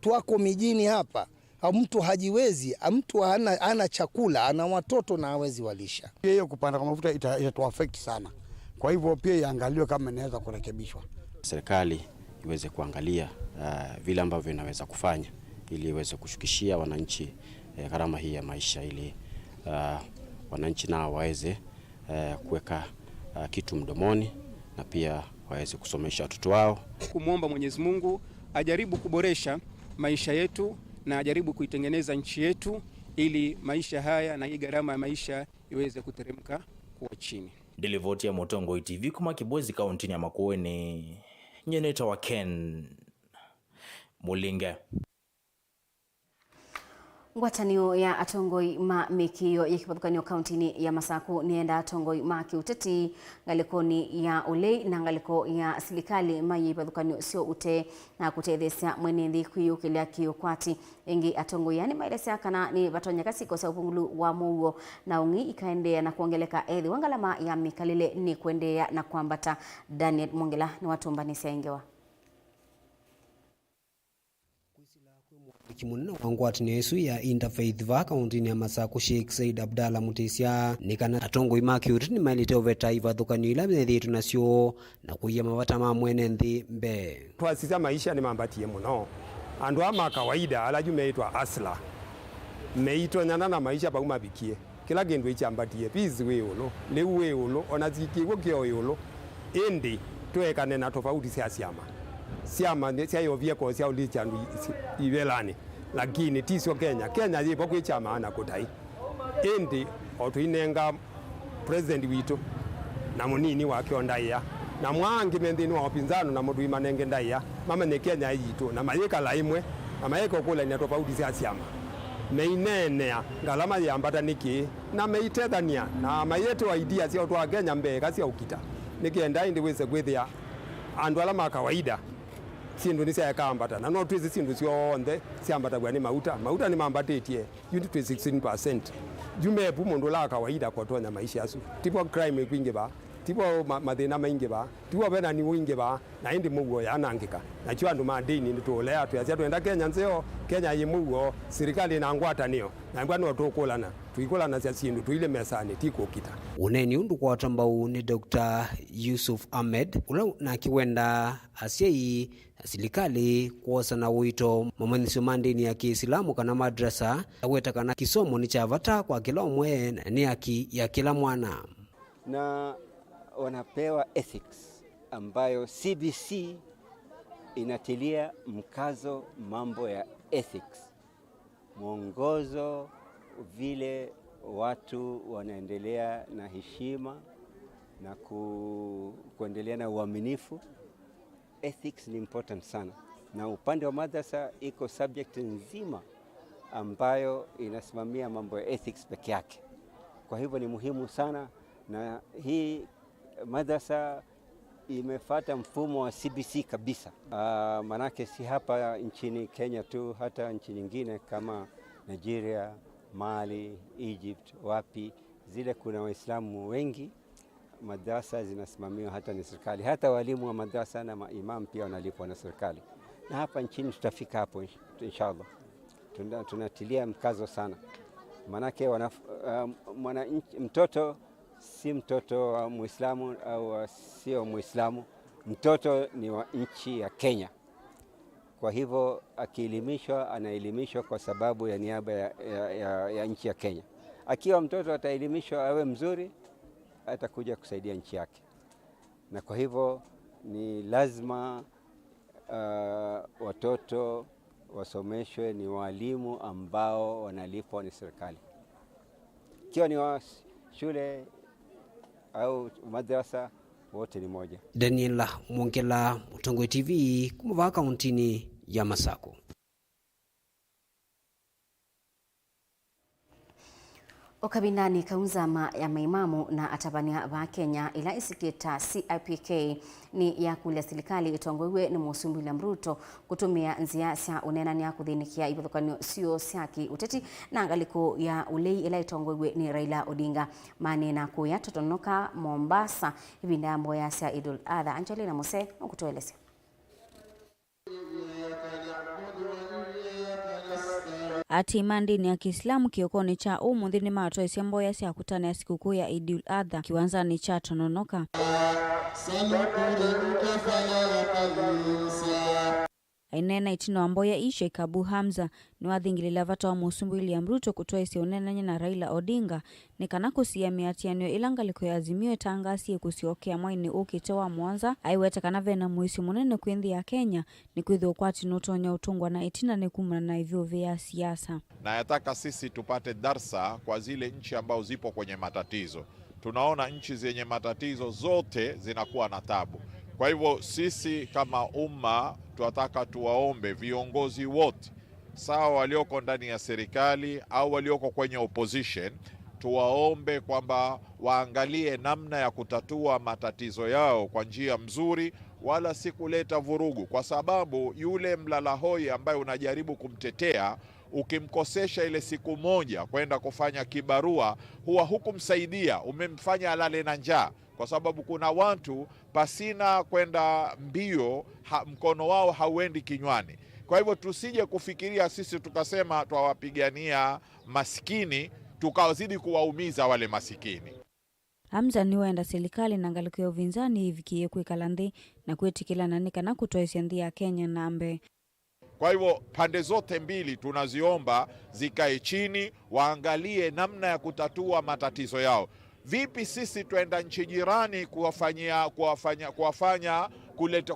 tuwako mijini hapa, mtu hajiwezi, mtu hana chakula, ana watoto na hawezi walisha. Hiyo kupanda kwa mafuta itatuaffect sana. Kwa hivyo pia iangaliwe kama inaweza kurekebishwa. Serikali iweze kuangalia vile ambavyo inaweza kufanya ili iweze kushukishia wananchi gharama hii ya maisha, ili wananchi nao waweze kuweka kitu mdomoni na pia waweze kusomesha watoto wao. Kumuomba Mwenyezi Mungu ajaribu kuboresha maisha yetu na ajaribu kuitengeneza nchi yetu ili maisha haya na hii gharama ya maisha iweze kuteremka kuwa chini. Delivoti ya Mutongo TV kuma Kibozi kaunti ya Makueni. Nyeneta wa Ken Mulinge. Ngwatanio ya atongoi ma mikio yikipathukanio kauntini ya Masaku nienda atongoi ma kiuteti ngalikoni ya ulei na ngaliko ya serikali ma yipathukanio sio ute na kutethesia mwenethi kwiyukilia kiukwati ingi atongoi yani maelesea kana ni batonya kasiko sa upungulu wa Mauvoo na ungi ikaendea na kuongeleka ethi wangalama ya mikalile ni kuendea na kuambata. Daniel Mongela ni watumbanisia ingewa Kimunna wangwatinio isu ya Interfaith va kauntini ya Masaku Sheikh Said Abdalla Mutesia nikana atongo imakiuti ni mailite oveta ivathukanio ila methitu nasio na kuia mavata ma mwene nthi mbe. Twasisa maisha ni mambatie muno. Andu ama kawaida ala jumeitwa asla. Meitwa nyana na maisha pa umabikie. Kila kindu ichambatiye pizi we ulo, leu we ulo, onazikigwo kio ulo. Indi tuekane na tofauti sia siama. Siama sia yovia kwa sia ulicha ndu ivelani. Lakini tisio Kenya yipo kwa chama ana kutai. Indi otuinenga president witu na munini wake ondaiya na mwangi mendini wa upinzano na mudu imanenge ndaiya mama ne Kenya yitu na mayeka laimwe na mayeka kula ni tofauti sia siama meinenea ngalama yambata niki na meitethania na mayetu idea sia twa Kenya mbe kasi ukita nikienda indi wese gwithia andu alama kawaida sindu ni sia kambata na no twizi sindu sio onde siambata bwa ni mauta ni mambatetie yuti 16% jume pu mundu la kawaida kwa tonya maisha yasu tipo crime kwinge ba tipo mathina mainge ba tipo bena ni winge ba na indi Mauvoo yanangika na chwa andu madini nditolea tuyasia twenda Kenya nzeo Kenya yi Mauvoo serikali na ngwatanio na ngwano tukulana tuikulana sia sindu tuile mesani tiko kita. Uneni undu kwa tambau ni Dr. Yusuf Ahmed ula na kiwenda asiai serikali kuosa na wito mamanisi mandini ya Kiislamu kana madrasa aweta kana kisomo ni chavata kwa kila umwe ni haki ya kila mwana na wanapewa ethics ambayo CBC inatilia mkazo mambo ya ethics, mwongozo vile watu wanaendelea na heshima na kuendelea na uaminifu. Ethics ni important sana, na upande wa madrasa iko subject nzima ambayo inasimamia mambo ya ethics peke yake. Kwa hivyo ni muhimu sana, na hii madrasa imefuata mfumo wa CBC kabisa. Manake si hapa nchini Kenya tu, hata nchi nyingine kama Nigeria, Mali, Egypt, wapi zile kuna Waislamu wengi, madrasa zinasimamiwa hata ni serikali. Hata walimu wa madrasa na maimam pia wanalipwa na serikali. Na hapa nchini tutafika hapo inshallah. Tunatilia mkazo sana. Manake mtoto si mtoto wa Muislamu au sio Muislamu, mtoto ni wa nchi ya Kenya. Kwa hivyo akielimishwa, anaelimishwa kwa sababu ya niaba ya nchi ya Kenya. Akiwa mtoto ataelimishwa awe mzuri, atakuja kusaidia nchi yake. Na kwa hivyo ni lazima watoto wasomeshwe ni walimu ambao wanalipwa ni serikali. Ikiwa ni wa shule au madrasa, wote ni moja. Daniela Mwongela, Mutongoi TV, Mauvoo kauntini ya Masako. Okabindani kaunzama ya maimamu na atabania ba Kenya ila isikita CIPK ni ya kulia serikali itongoiwe ni Musumbi William Ruto kutumia nzia cia unenani ya kuthinikia ibuthukanio sio siaki uteti na angaliko ya ulei ila itongoiwe ni Raila Odinga manena kuya totonoka Mombasa ibinda mboya cia Idul Adha. Angelina Mose ukutueleza. Ati mandini ya Kiislamu kiokoni cha umuthini matoa cia mboya cia kutana ya sikukuu ya Idul Adha kiwanzani cha Tononoka. Ainena itino amboya ishe Kabu Hamza ni wathingilila vata wa Musumbi William Ruto kutoa isi unenanya na Raila Odinga ni kanako siya miatianio ilangaliko ya Azimio tangasie kusiokea mwaini ukite wa Mwanza aiweta kanave na muisi munene kwinthi ya Kenya ni kwithio kwati nutonya utungwa na itina ni kumana na hivyo vya siasa. Na yataka sisi tupate darsa kwa zile nchi ambao zipo kwenye matatizo. Tunaona nchi zenye matatizo zote zinakuwa na tabu. Kwa hivyo sisi kama umma tunataka tuwaombe viongozi wote, sawa walioko ndani ya serikali au walioko kwenye opposition, tuwaombe kwamba waangalie namna ya kutatua matatizo yao kwa njia mzuri, wala si kuleta vurugu, kwa sababu yule mlalahoi ambaye unajaribu kumtetea, ukimkosesha ile siku moja kwenda kufanya kibarua, huwa hukumsaidia, umemfanya alale na njaa. Kwa sababu kuna watu pasina kwenda mbio mkono wao hauendi kinywani. Kwa hivyo tusije kufikiria sisi tukasema twawapigania maskini tukawazidi kuwaumiza wale masikini. Hamza ni waenda serikali na ngaliko ya uvinzani hivi kiekwe kalandi na kuetikila nanika na kutoa isiandhi ya Kenya na ambe. Kwa hivyo pande zote mbili tunaziomba zikae chini, waangalie namna ya kutatua matatizo yao. Vipi sisi tuenda nchi jirani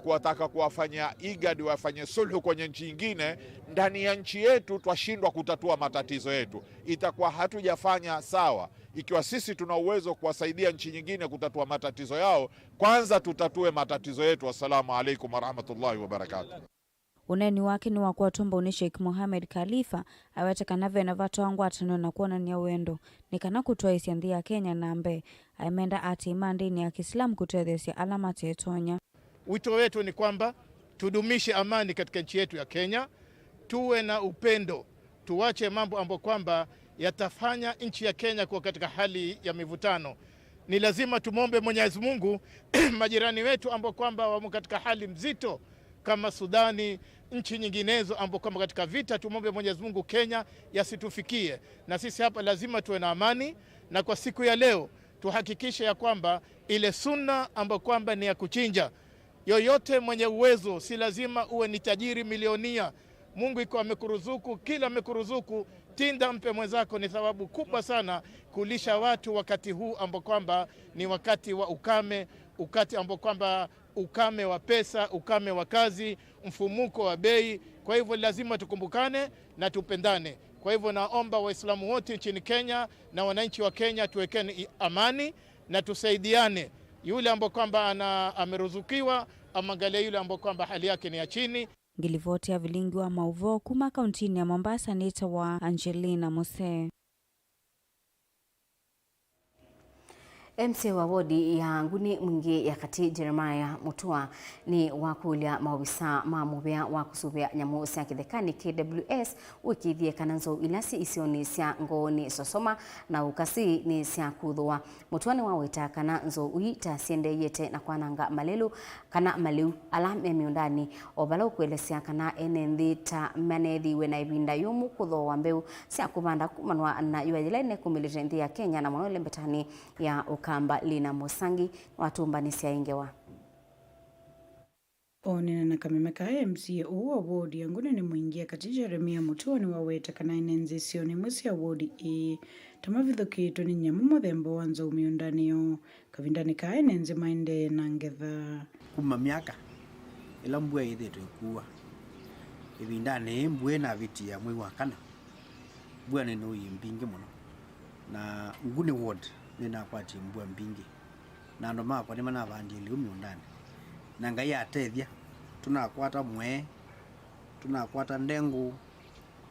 kuwataka kuwafanya IGAD wafanye sulhu kwenye nchi nyingine, ndani ya nchi yetu twashindwa kutatua matatizo yetu? Itakuwa hatujafanya sawa. Ikiwa sisi tuna uwezo kuwasaidia nchi nyingine kutatua matatizo yao, kwanza tutatue matatizo yetu. Assalamu alaikum warahmatullahi wabarakatuh. Uneni wake ni wakuwa tumba uni Sheikh Mohamed Khalifa awete kanave na vato wangu atano na kuona ni ya uendo ni kana kutoa isiandhi ya Kenya na ambe aimenda ati imandini ya Kiislamu kutoa dhesi alama tetonya. Wito wetu ni kwamba tudumishe amani katika nchi yetu ya Kenya, tuwe na upendo, tuwache mambo ambayo kwamba yatafanya nchi ya Kenya kuwa katika hali ya mivutano. Ni lazima tumombe Mwenyezi Mungu majirani wetu ambao kwamba wamo katika hali mzito kama Sudani, nchi nyinginezo ambao kama katika vita, tumombe Mwenyezi Mungu Kenya yasitufikie. Na sisi hapa lazima tuwe na amani, na kwa siku ya leo tuhakikishe ya kwamba ile sunna ambao kwamba ni ya kuchinja, yoyote mwenye uwezo, si lazima uwe ni tajiri milionia. Mungu iko amekuruzuku, kila amekuruzuku, tinda mpe mwenzako. Ni thawabu kubwa sana kulisha watu wakati huu ambao kwamba ni wakati wa ukame, wakati ambao kwamba ukame wa pesa, ukame wa kazi, mfumuko wa bei. Kwa hivyo lazima tukumbukane na tupendane. Kwa hivyo naomba Waislamu wote nchini Kenya na wananchi wa Kenya tuwekeni amani na tusaidiane. Yule ambaye kwamba ameruzukiwa amangalia yule ambaye kwamba hali yake ni ya chini. Ngilivotia Vilingi wa Mauvoo kuma kauntini ya Mombasa nita wa Angelina Mose. MC wa wodi ya nguni mwingi ya kati Jeremiah Mutua ni wakulia mawisa mamubea wa kusubia nyamu sia kithekani KWS wikithie kananzo ilasi isioni sia ngoni sosoma na ukasi ni sia kuthwa. Mutua ni wawita kana nzo uita siende yete na kwananga malelu kana maliu alame miundani obala ukwelesea kana enenthi ta manethi wena ibinda yumu kuthwa mbeu sia kubanda kumanwa na yuajilene kumilitenthi ya Kenya na mwanole mbetani ya kamba Lina Musangi watumbani siaingewa. Onena na kamemeka MCA uwa wodi ya ngune ni mwingia kati Jeremiah Mutua ni waweta kana inenzi sioni mwisi ya wodi tamavitho kitu ni nyamu muthembo wanza umiundani yo kavindani ka inenzi mainde na ngetha kuma miaka ila mbua ithe tuikuwa ivindani mbue na viti ya mwi wa kana mbua neno yimbingi muno na ngune ward nina kwati mbua mbingi na ndo makwa ni mana vandili umiundani na ngai atethia tunakwata mwe tunakwata ndengu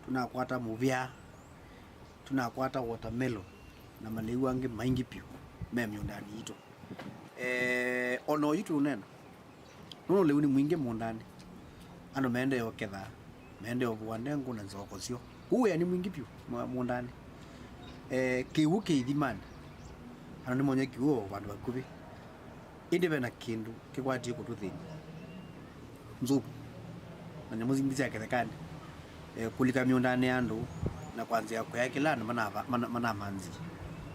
tunakwata muvya tunakwata watermelon na maliu ange maingi pio miundani ito ono yitu neno no leuni ni mwingi mundani ano mende yoketha mende obwa ndengu na nzoko sio uwe ni mwingi pio mundani kiwu keithimani ano ni monye kiwo vandu vakuvi indi vena kindu kikwati kututhini nzupu na nyamu zingi cia kithekani kulika miundani andu na kwanzia kuya kila mana manzi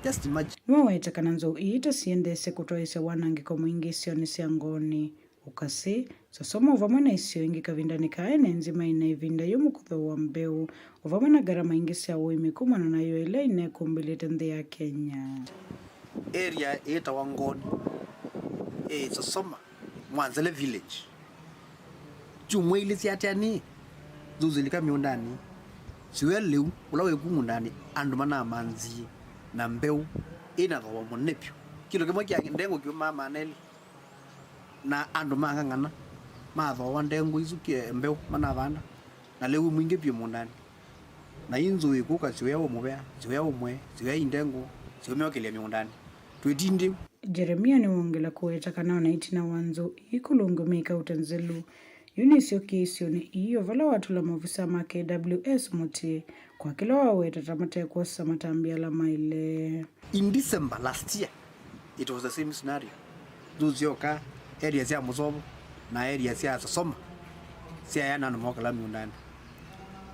just imagine waweta kana nzo iita siendese kutoese wanangiko mwingi sioni sia ngoni ukasi sosoma uvamwe na isio ingi kavindani kaene nzima ina ivinda yomu kuthwa mbeu uvamwe na garama ingi sia uimi kumana na yo ile ine kumbilite nthi ya Kenya area ita wangoni sosoma Mwanzele village chumwe ile siatiani zuzilika miundani siwe leu ulawe kumundani andu mana manzi na mbeu ina thwa monepio kilo kimwe kya ndengo kiuma maneli na andu mangangana mathwa ndengo izukie mbeu mana vanda na leu mwingi pio mundani na inzo ikuka siwe umubea siwe umwe siwe indengo siwe meokelia miundani twitindi Jeremiah ni wongela kuweta kana na itina wanzo ikulungumika utanzelu yunisio kisio ni iyo vala watu la mavisa ma KWS muti kwa kila waweta tamate kwa samatambia la maile. In December last year it was the same scenario. Zuzioka area sia Musobo na area sia Sosoma sia yana nomoka la miundani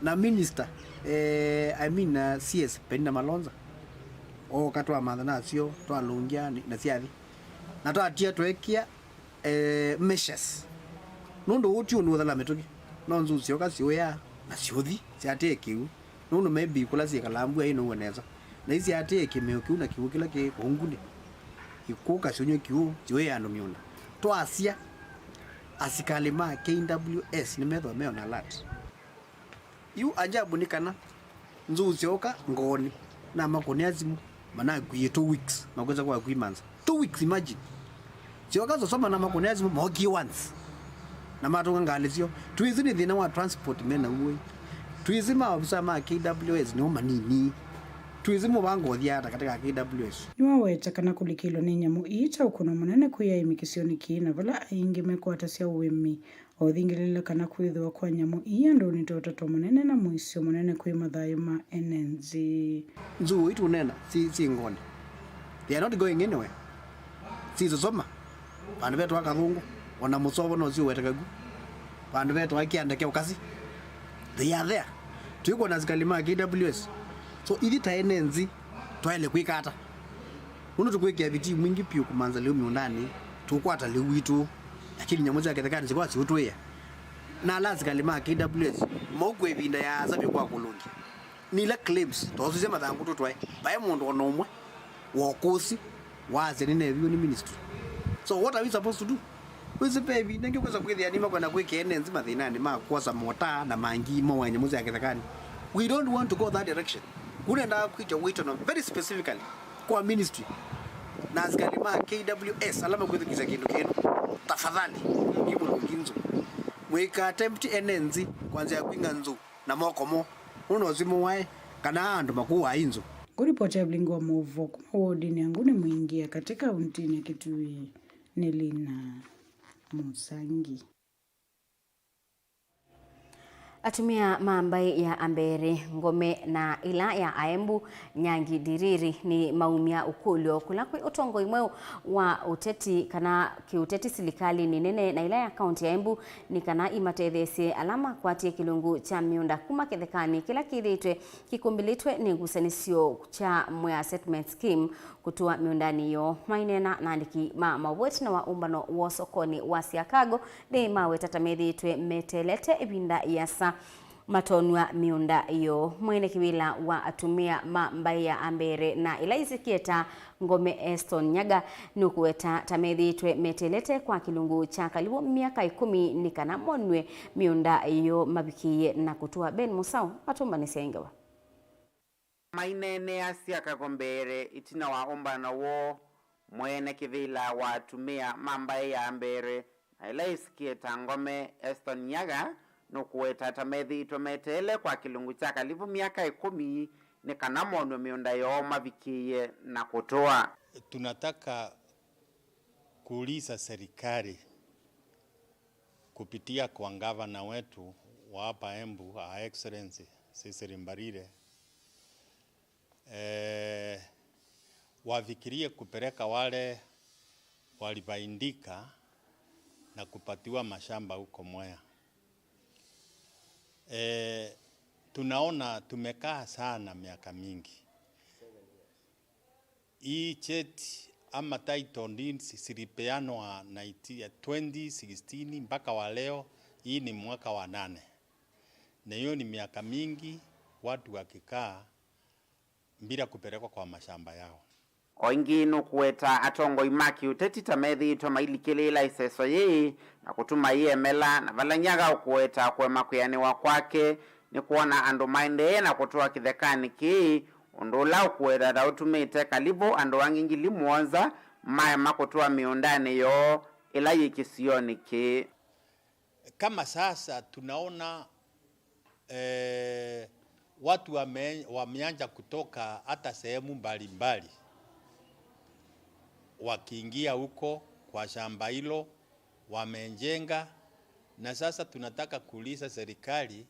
na minister CS Penina Malonza o katwa madhana sio twa lungia na siathi na twa tia twekia measures nondo uti onu dhala metoki nonzu sio ka sio ya na siothi siate kiu nono maybe kula sia kalambu ino woneza na isi ate kimeo kiu na kiu kila ke konguni ikuka sonyo kiu sio ya ndo miunda twa asia asikalima KWS ni metho meo na lat yu ajabu nikana nzu sioka ngoni na makoniazimu mana kuye 2 weeks makweza kwa kuimanza 2 weeks imagine sio kazo soma na makoniazimu moki once na matonga ngalizio tuizini thina wa transport mena uwe tuizima ofisa ma KWS no manini tuizimo bango thiata katika KWS niwaweta kana kulikilo ni nyamu iita ukuno munene kuya imikisioni kina vala aingi mekwata sia uwimi othingilila kana kwithwa kwa nyamu iya ndo ni toto munene na muisio munene kwi mathayo ma enenzi nzu itu nena si ngoni they are not going anywhere si Sosoma vandu vetu akathungu ona Musobo no si wetakagu vandu vetu akiandike ukasi they are there tuiko na zikalima KWS so ili ta enenzi twaile kwikata uno tukwekia viti mwingi pio kumanza leo miundani tukwata leo witu lakini nyamu zake thekani zikwa si utwe na lazikalima KWS mogwe vinda ya zabe kwa kulungi nila claims tozo sema thangu tutwae bae mundu onomwe wokusi waze nine vyo ni ministry so what are we supposed to do usipevi nengi kwa sababu ya nima kwa na kweke enenzi mathinani ma kuosa mota na mangi mo wenye muzi ya kithekani. We don't want to go that direction. Unaenda kuja wito no very specifically kwa ministry na askari ma KWS alama kwethu kiza kindu kenu tafadhali ibu lukinzo mweka attempt enenzi kwanza ya kwinga nzu na mokomo uno zimu wae kana andu makuwa inzo. Kuripoti ya Vilingi wa Mauvoo kuma wodini Anguni Mwingi katika untini ya Kitui Nelina Musangi. Atumia mambai ya ambere ngome na ila ya aembu nyangi diriri ni maumia ukulio kulakwe utongo imweo wa uteti kana kiuteti silikali ni nene na ila ya kaunti ya Embu ni kana imatethese alama kwatie kilungu cha miunda kuma kithekani kila kithitwe kikumbilitwe ni ngusanisio cha mwea settlement scheme kutua miundani yo mainena na andiki Mauvoo na wa umbano wa sokoni wa Siakago ni mawe tatamethitwe metelete ibinda yasa matonwa miunda iyo mwene kiwila wa atumia mambaya ambere na ilaizi kieta ngome Eston Nyaga nukuweta tamethitwe metelete kwa kilungu cha kalibu miaka 10 nikana monwe miunda iyo mabikiye na kutua Ben Musau atumba nisengewa mainene Siakago mbere itina wa umbana wo mwene kiwila wa atumia mambaya ambere na ilaizi kieta ngome Eston Nyaga nukuweta tamethitwe metele kwa kilungu cha kalibu miaka 10 ni kana monwe miunda yo mabikiye na kutoa. Tunataka kuuliza serikali kupitia kwa gavana wetu wa hapa Embu, Her Excellency Cecily Mbarire, wafikirie kupeleka wale walibaindika na kupatiwa mashamba huko Mwea. Tunaona tumekaa sana miaka mingi. Hii cheti ama title deeds silipeanwa 2016 mpaka wa leo, hii ni mwaka wa 8. Na hiyo ni miaka mingi watu wakikaa bila kupelekwa kwa mashamba yao. Oingino kuweta atongo imaki uteti tamethitwe mailikilila iseso yii na kutuma mela na Valanyaga kuweta kwema kuyaniwa kwake ni kuona andu maende na kutoa kithekani ki undula kuweta da utumite kalibu andu wangingili muonza maya makutoa miundani yo ila yikisioni ki. Kama sasa tunaona watu wameanza kutoka hata sehemu mbalimbali wakiingia huko kwa shamba hilo wamenjenga, na sasa tunataka kuuliza serikali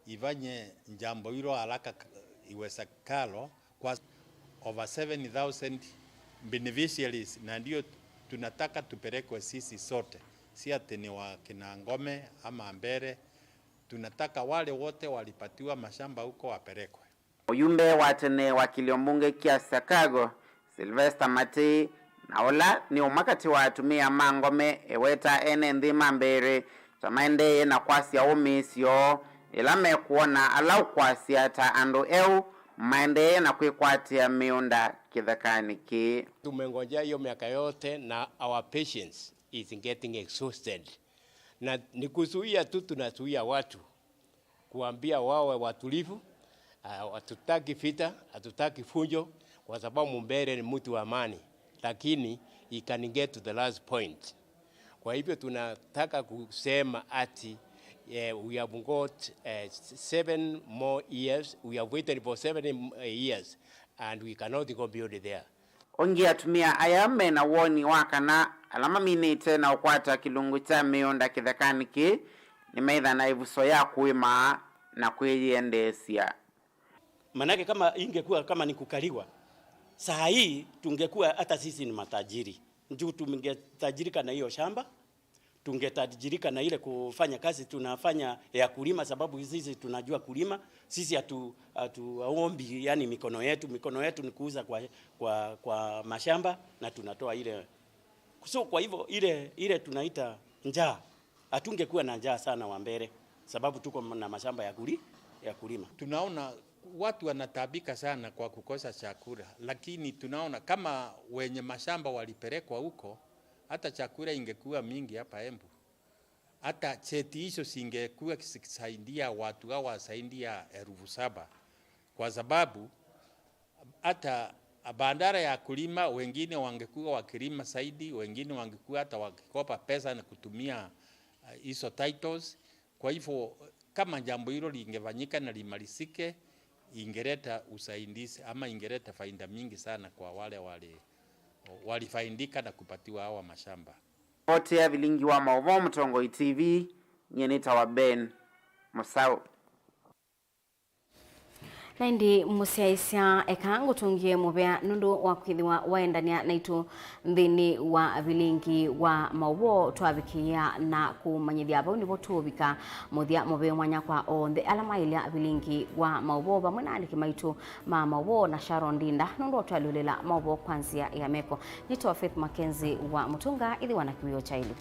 ifanye jambo hilo haraka iwezekalo kwa over 7,000 beneficiaries, na ndio tunataka tupelekwe sisi sote, si ati ni wa kina Ngome ama Mbere. Tunataka wale wote walipatiwa mashamba huko wapelekwe. Uyumbe watene wa kiliombunge kia Siakago Sylvester Mati na ola ni umakati wa atumia mangome eweta ene ndhima mbere tamaende na kwasi ya umisio ilame kuona alau kwasi ata ando eu maende na kuikwatia miunda kithekani ki. Tumengonjea hiyo miaka yote na our patience is getting exhausted. Na nikuzuia tu tunasuia watu kuambia wawe watulivu, hatutaki vita, hatutaki fujo kwa sababu Mbere ni mtu wa amani. Lakini he can get to the last point. Kwa hivyo tunataka kusema ati we have got 7 more years. We have waited for 7 years and we cannot go beyond there. Ongi atumia ayame na woni wakana alama minite na ukwata kilungu cha miunda kithekani ki ni meitha na ivuso ya kuima na kuiendesia. Manake kama ingekuwa kama ni kukaliwa, saa hii tungekuwa hata sisi ni matajiri. Njoo tungetajirika na hiyo shamba, tungetajirika na ile kufanya kazi tunafanya ya kulima, sababu sisi tunajua kulima. Sisi hatuombi yani mikono yetu ni kuuza kwa mashamba na tunatoa ile. So kwa hivyo ile tunaita njaa. Hatungekuwa na njaa sana wa Mbere sababu tuko na mashamba ya kulima. Tunaona watu wanatabika sana kwa kukosa chakula, lakini tunaona kama wenye mashamba walipelekwa huko hata chakula ingekuwa mingi hapa Embu, hata cheti hizo singekuwa kisaidia watu hao wasaidia 7,000, kwa sababu hata bandara ya kulima wengine wangekuwa wakilima zaidi, wengine wangekuwa hata wakikopa pesa na kutumia hizo titles. Kwa hivyo kama jambo hilo lingefanyika na limalizike, ingeleta usaidizi ama ingeleta faida mingi sana kwa wale walifaidika na kupatiwa hawa mashamba. Wote ya Vilingi wa Mauvoo, Mtongoi TV, nyeneta wa Ben Musau. Naindi musiaisya ekangu tungie mubea nundu wa kwithiwa waendania naitu nthini wa Vilingi wa Mauvoo twabikia na kumanyithia bau nibo tubika muthia mubea mwanya kwa onthe ala mailia Vilingi wa Mauvoo bamwe na andiki maitu ma Mauvoo na Sharon Ndinda nundu twalulela Mauvoo kwanzia ya meko. Nito Faith MAKENZI wa Mutunga ithi wana kiwio chailu.